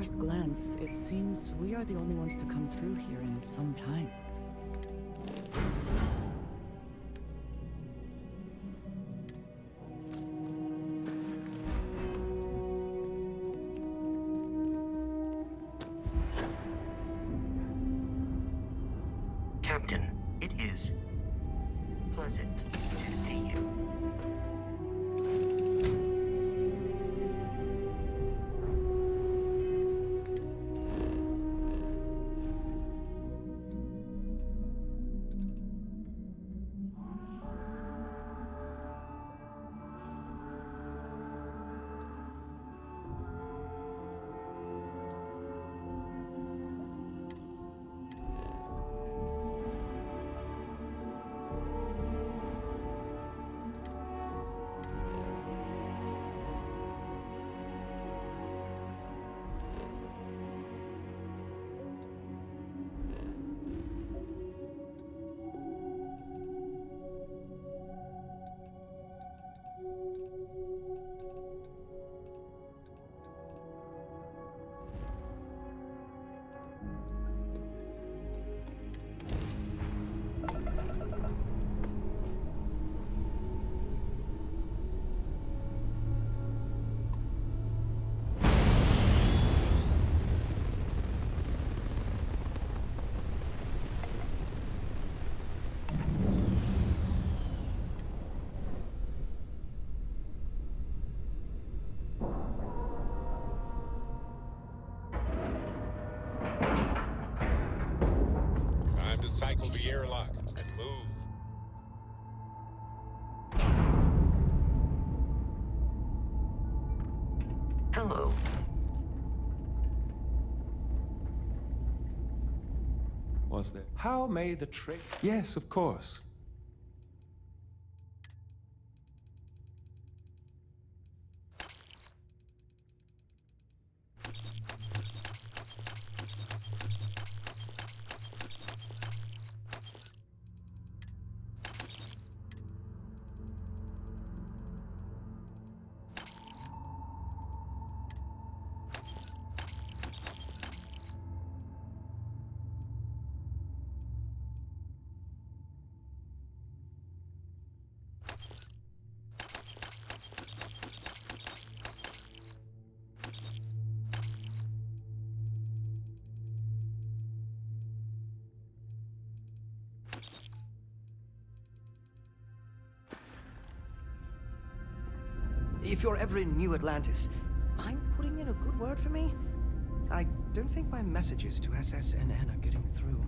first glance, it seems we are the only ones to come through here in some time. Captain, it is pleasant to see you. Cycle the airlock and move. Hello. Was there? How may the trick? Yes, of course. If you're ever in New Atlantis, mind putting in a good word for me? I don't think my messages to SSNN are getting through.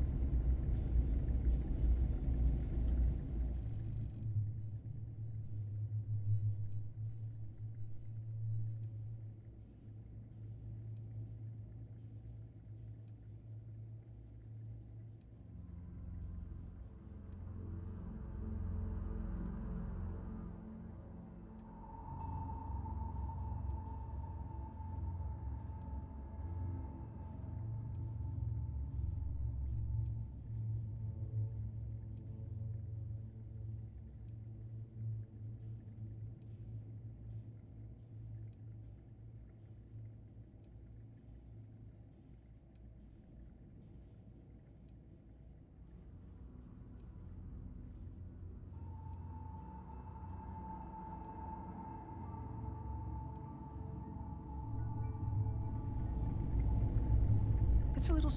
It's a little...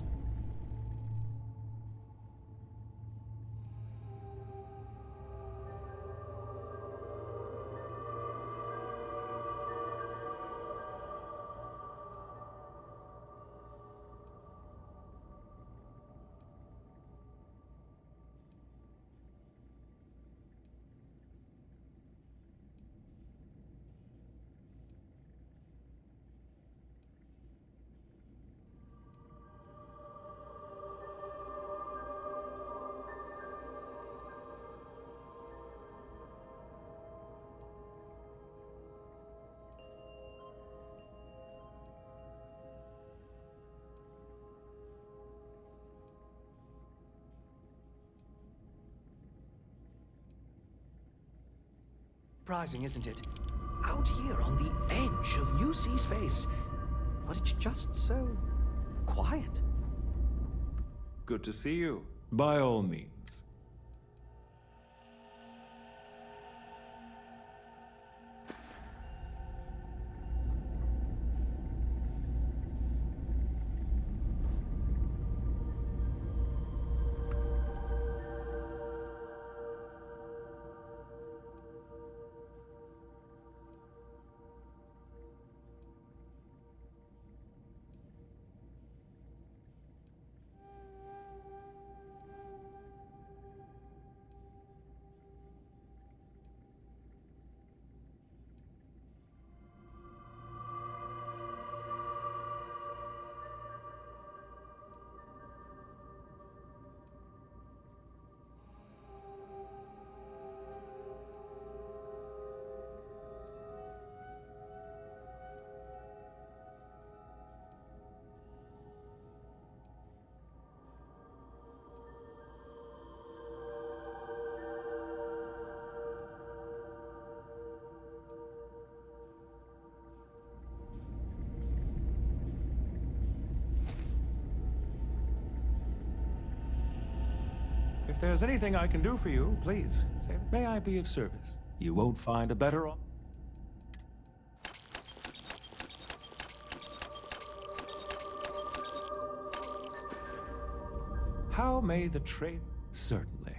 Surprising, isn't it? Out here on the edge of UC space, but it's just so quiet. Good to see you. By all means. If there's anything I can do for you, please say, may I be of service? You won't find a better op- How may the trade? Certainly.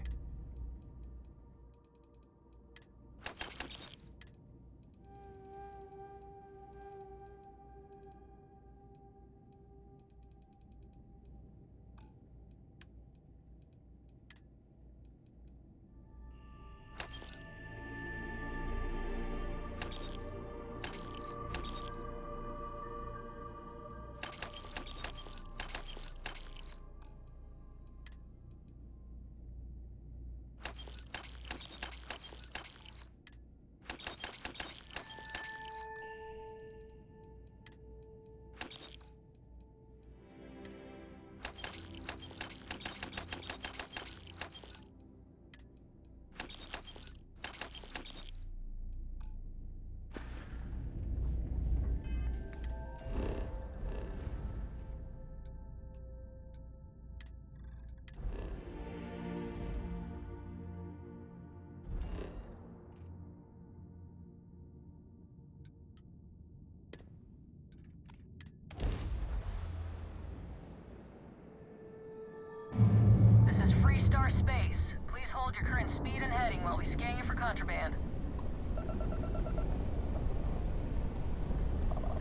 This is Freestar Space. Please hold your current speed and heading while we scan you for contraband.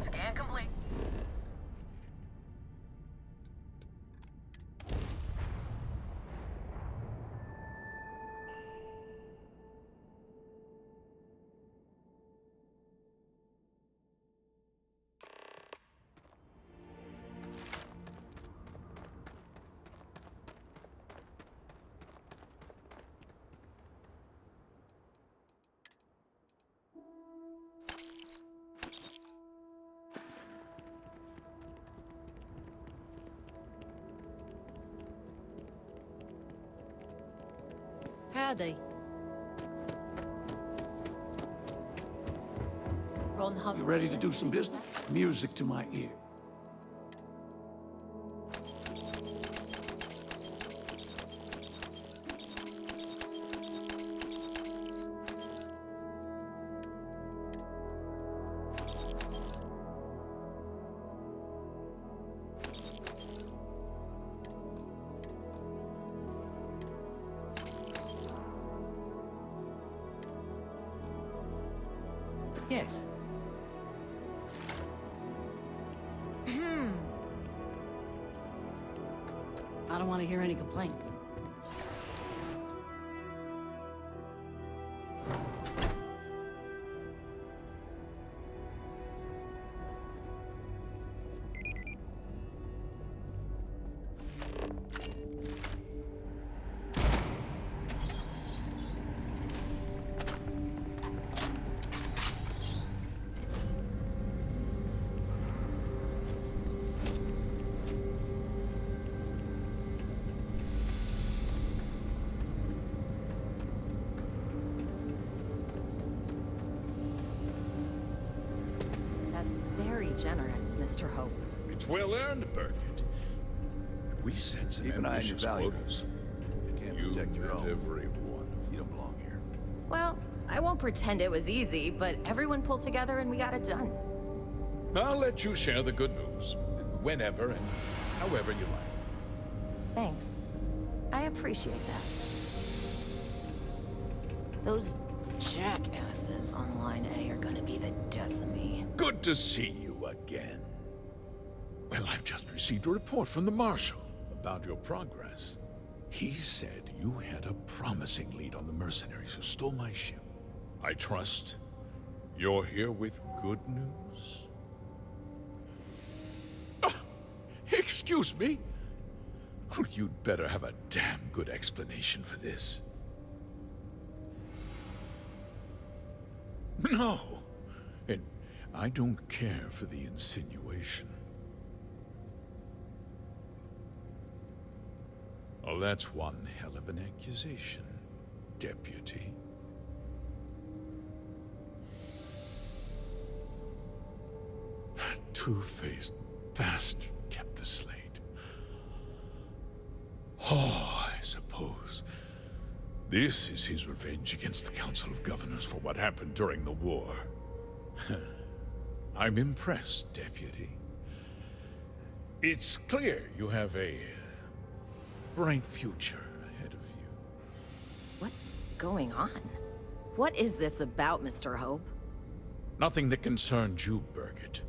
Scan complete. Howdy. You ready to do some business? Music to my ear. Yes. I don't want to hear any complaints. Mr. Hope. It's well earned, Birgit. We set some Keep an eye on your ambitious valuables. quotas. You can't You protect your met own. every one of them. You don't belong here. Well, I won't pretend it was easy, but everyone pulled together and we got it done. I'll let you share the good news, whenever and however you like. Thanks. I appreciate that. Those jackasses on Line A are gonna be the death of me. Good to see you again. Well, I've just received a report from the Marshal about your progress. He said you had a promising lead on the mercenaries who stole my ship. I trust you're here with good news? Excuse me? Well, you'd better have a damn good explanation for this. No, and I don't care for the insinuation. Oh, that's one hell of an accusation, Deputy. That two-faced bastard kept the slate. Oh, I suppose this is his revenge against the Council of Governors for what happened during the war. I'm impressed, Deputy. It's clear you have a bright future ahead of you. What's going on? What is this about, Mr. Hope? Nothing that concerns you, Birgit.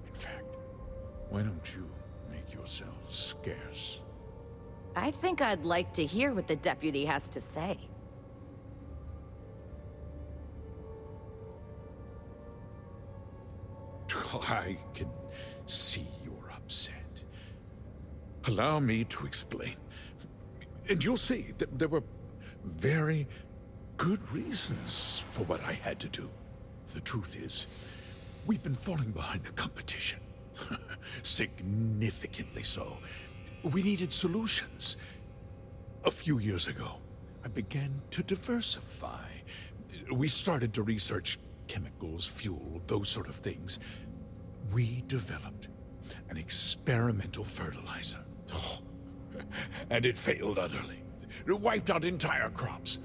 In fact, why don't you make yourself scarce? I think I'd like to hear what the deputy has to say. I can see you're upset. Allow me to explain. And you'll see that there were very good reasons for what I had to do. The truth is, we've been falling behind the competition. Significantly so. We needed solutions. A few years ago, I began to diversify. We started to research chemicals, fuel, those sort of things. We developed an experimental fertilizer. Oh, and it failed utterly. It wiped out entire crops.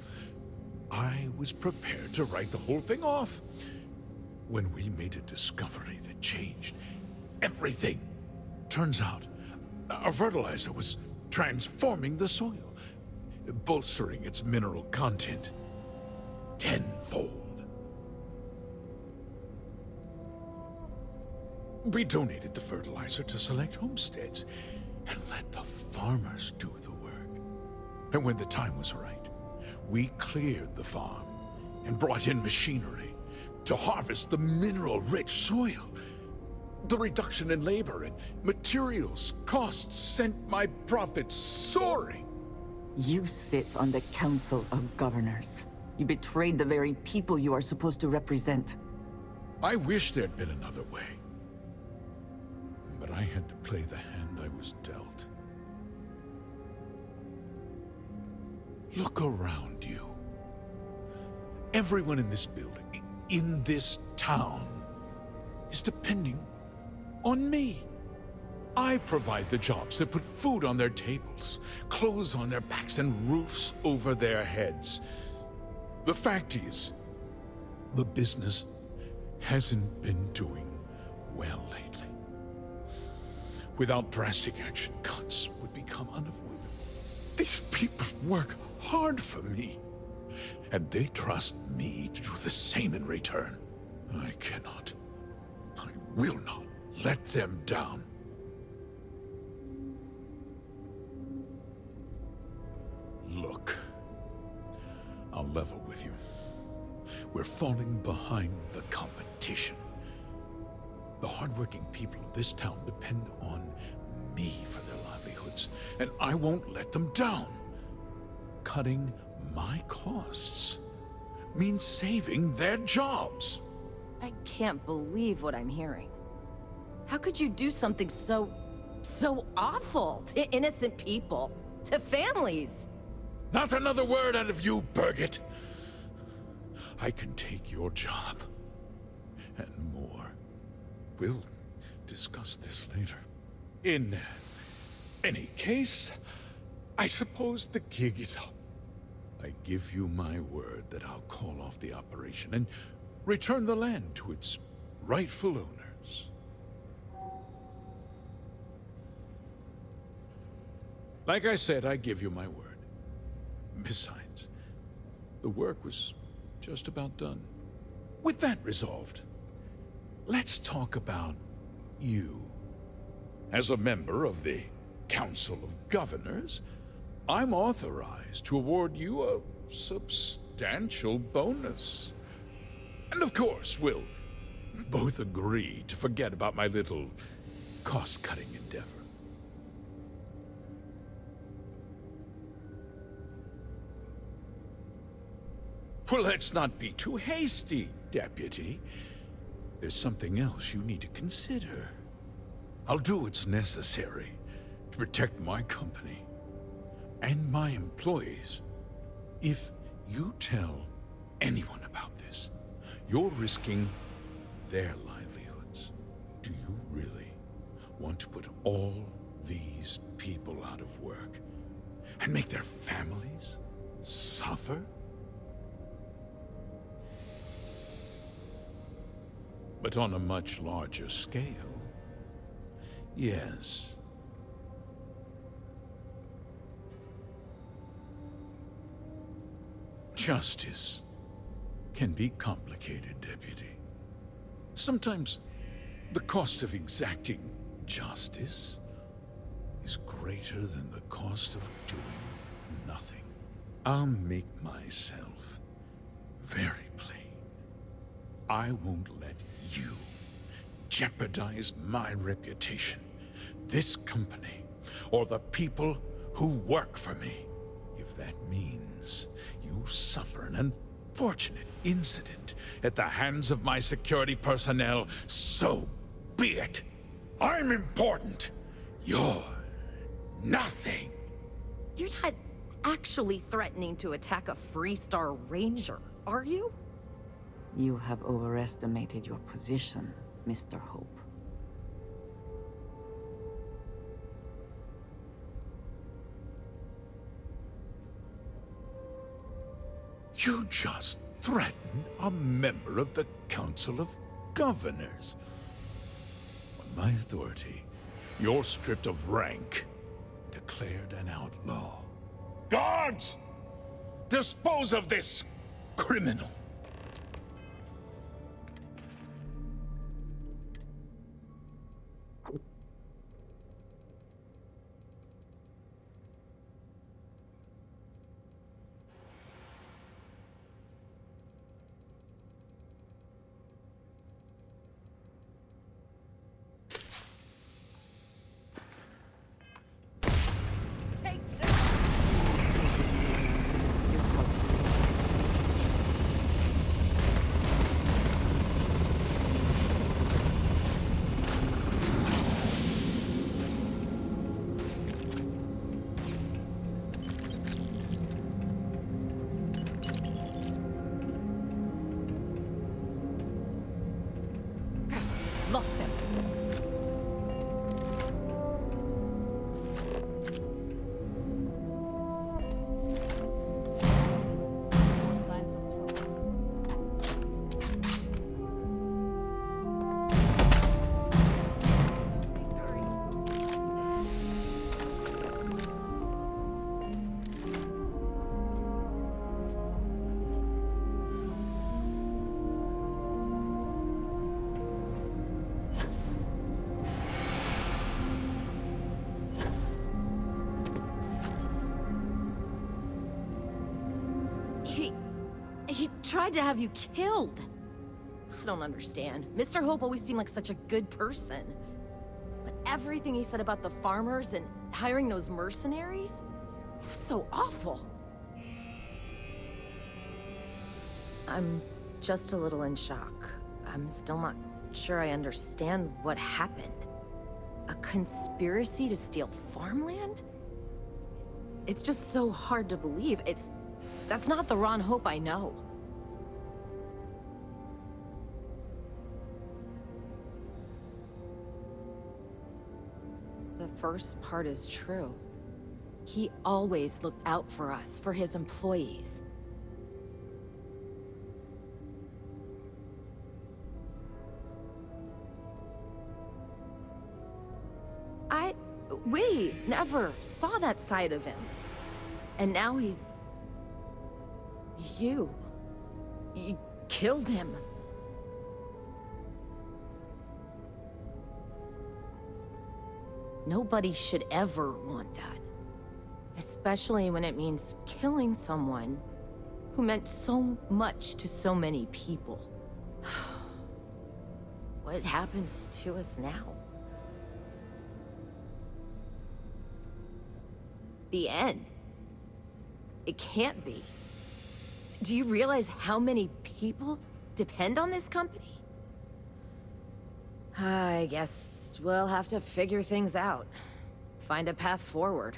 I was prepared to write the whole thing off when we made a discovery that changed everything. Turns out, our fertilizer was transforming the soil, bolstering its mineral content tenfold. We donated the fertilizer to select homesteads and let the farmers do the work. And when the time was right, we cleared the farm and brought in machinery to harvest the mineral-rich soil. The reduction in labor and materials costs sent my profits soaring. You sit on the Council of Governors. You betrayed the very people you are supposed to represent. I wish there'd been another way. But I had to play the hand I was dealt. Look around you. Everyone in this building, in this town, is depending on me. I provide the jobs that put food on their tables, clothes on their backs, and roofs over their heads. The fact is, the business hasn't been doing well lately. Without drastic action, cuts would become unavoidable. These people work hard for me, and they trust me to do the same in return. I cannot, I will not let them down. Look, I'll level with you. We're falling behind the competition. The hardworking people of this town depend on me for their livelihoods, and I won't let them down. Cutting my costs means saving their jobs. I can't believe what I'm hearing. How could you do something so awful to innocent people, to families? Not another word out of you, Birgit. I can take your job and more. We'll discuss this later. In any case, I suppose the gig is up. I give you my word that I'll call off the operation and return the land to its rightful owners. Like I said, I give you my word. Besides, the work was just about done. With that resolved, let's talk about you. As a member of the Council of Governors, I'm authorized to award you a substantial bonus. And of course, we'll both agree to forget about my little cost-cutting endeavor. Well, let's not be too hasty, Deputy. There's something else you need to consider. I'll do what's necessary to protect my company and my employees. If you tell anyone about this, you're risking their livelihoods. Do you really want to put all these people out of work and make their families suffer? But on a much larger scale, yes. Justice can be complicated, Deputy. Sometimes the cost of exacting justice is greater than the cost of doing nothing. I'll make myself very plain. I won't let you jeopardize my reputation, this company, or the people who work for me. If that means you suffer an unfortunate incident at the hands of my security personnel, so be it. I'm important. You're nothing. You're not actually threatening to attack a Freestar Ranger, are you? You have overestimated your position, Mr. Hope. You just threatened a member of the Council of Governors. On my authority, you're stripped of rank, declared an outlaw. Guards! Dispose of this criminal! Lost them. More signs of trouble. He tried to have you killed. I don't understand. Mr. Hope always seemed like such a good person. But everything he said about the farmers and hiring those mercenaries, it was so awful. I'm just a little in shock. I'm still not sure I understand what happened. A conspiracy to steal farmland? It's just so hard to believe. That's not the Ron Hope I know. first part is true. He always looked out for us, for his employees. We never saw that side of him. And now he's... You killed him. Nobody should ever want that. Especially when it means killing someone who meant so much to so many people. What happens to us now? The end. It can't be. Do you realize how many people depend on this company? I guess we'll have to figure things out. Find a path forward.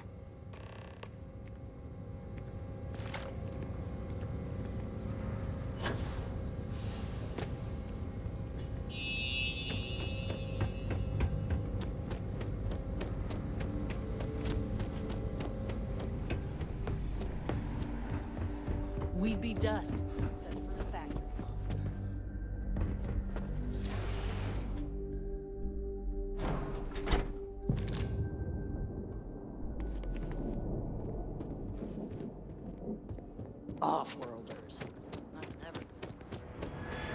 We'd be dust, except for the factory. Off-worlders. That's never good.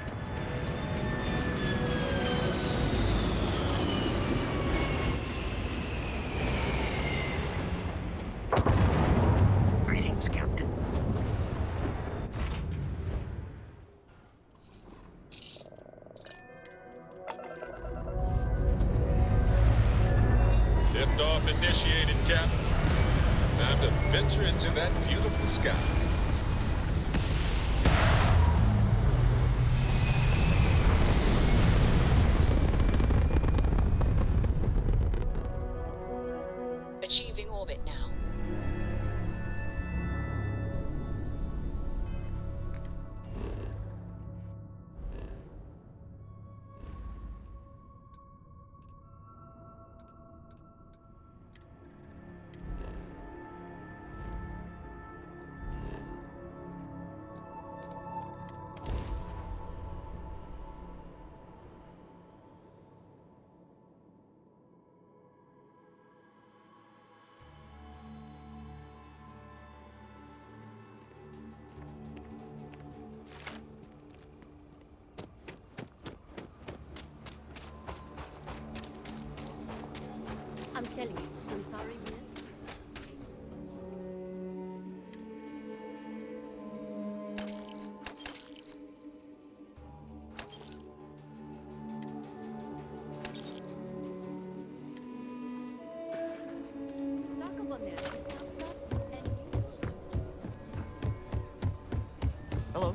Greetings, Captain. Liftoff initiated, Captain. Time to venture into that beautiful sky. Achieving orbit now. I'm telling you, Centauri wins. Stock up on their discount stuff and... Hello.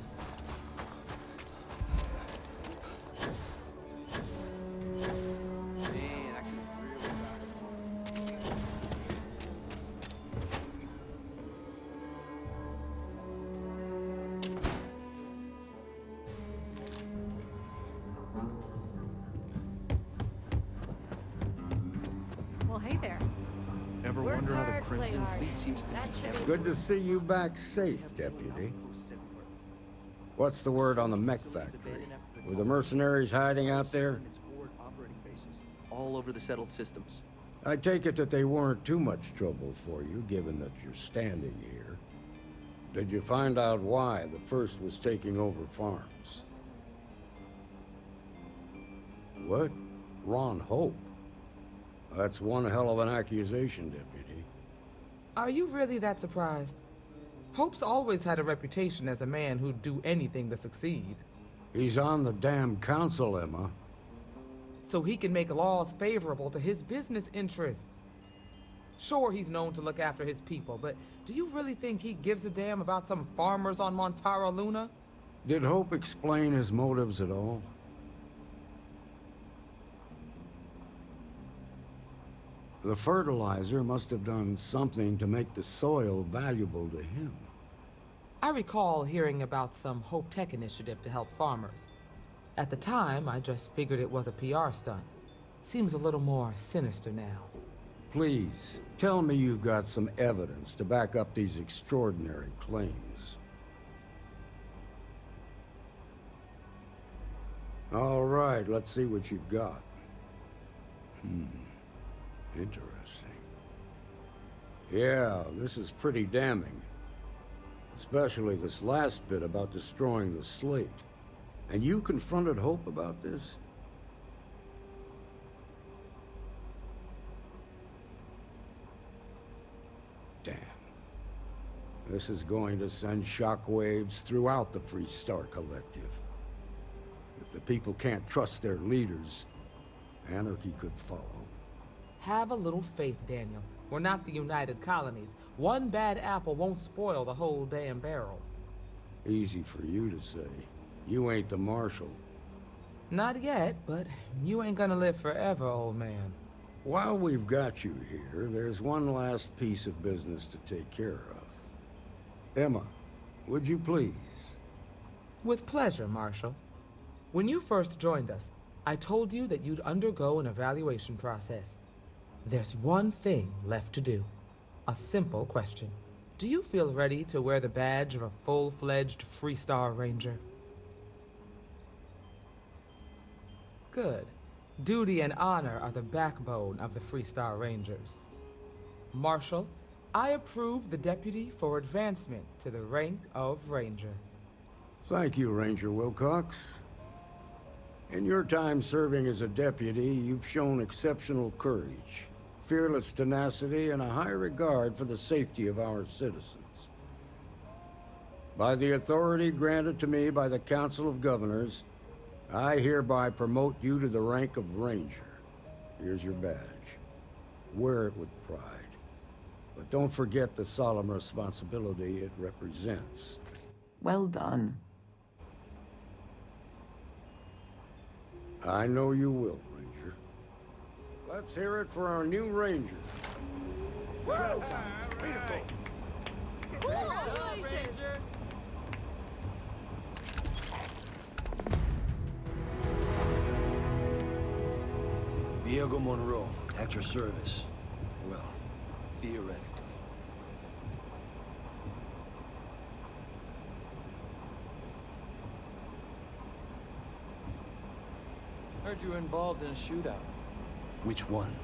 Well, hey there. Never Work wonder how the hard, play Crimson hard. Fleet seems to That be should be- Good to see you back safe, Deputy. What's the word on the mech factory? Were the mercenaries hiding out there? all over the settled systems. I take it that they weren't too much trouble for you, given that you're standing here. Did you find out why the first was taking over farms? What? Ron Hope? That's one hell of an accusation, Deputy. Are you really that surprised? Hope's always had a reputation as a man who'd do anything to succeed. He's on the damn council, Emma. So he can make laws favorable to his business interests. Sure, he's known to look after his people, but do you really think he gives a damn about some farmers on Montara Luna? Did Hope explain his motives at all? The fertilizer must have done something to make the soil valuable to him. I recall hearing about some Hope Tech initiative to help farmers. At the time, I just figured it was a PR stunt. Seems a little more sinister now. Please, tell me you've got some evidence to back up these extraordinary claims. All right, let's see what you've got. Interesting. Yeah, this is pretty damning. Especially this last bit about destroying the slate. And you confronted Hope about this? Damn. This is going to send shockwaves throughout the Freestar Collective. If the people can't trust their leaders, anarchy could follow. Have a little faith, Daniel. We're not the United Colonies. One bad apple won't spoil the whole damn barrel. Easy for you to say. You ain't the Marshal. Not yet, but you ain't gonna live forever, old man. While we've got you here, there's one last piece of business to take care of. Emma, would you please? With pleasure, Marshal. When you first joined us, I told you that you'd undergo an evaluation process. There's one thing left to do. A simple question. Do you feel ready to wear the badge of a full-fledged Freestar Ranger? Good. Duty and honor are the backbone of the Freestar Rangers. Marshal, I approve the deputy for advancement to the rank of Ranger. Thank you, Ranger Wilcox. In your time serving as a deputy, you've shown exceptional courage, fearless tenacity, and a high regard for the safety of our citizens. By the authority granted to me by the Council of Governors, I hereby promote you to the rank of Ranger. Here's your badge. Wear it with pride. But don't forget the solemn responsibility it represents. Well done. I know you will, Ranger. Let's hear it for our new Ranger. Well done. Beautiful. Ranger. Diego Monroe, at your service. Well, theoretically. Heard you were involved in a shootout. Which one?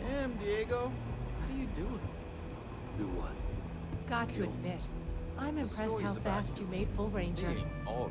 Damn, Diego. How do you do it? Do what? Got to admit, I'm impressed how fast you made full Ranger. All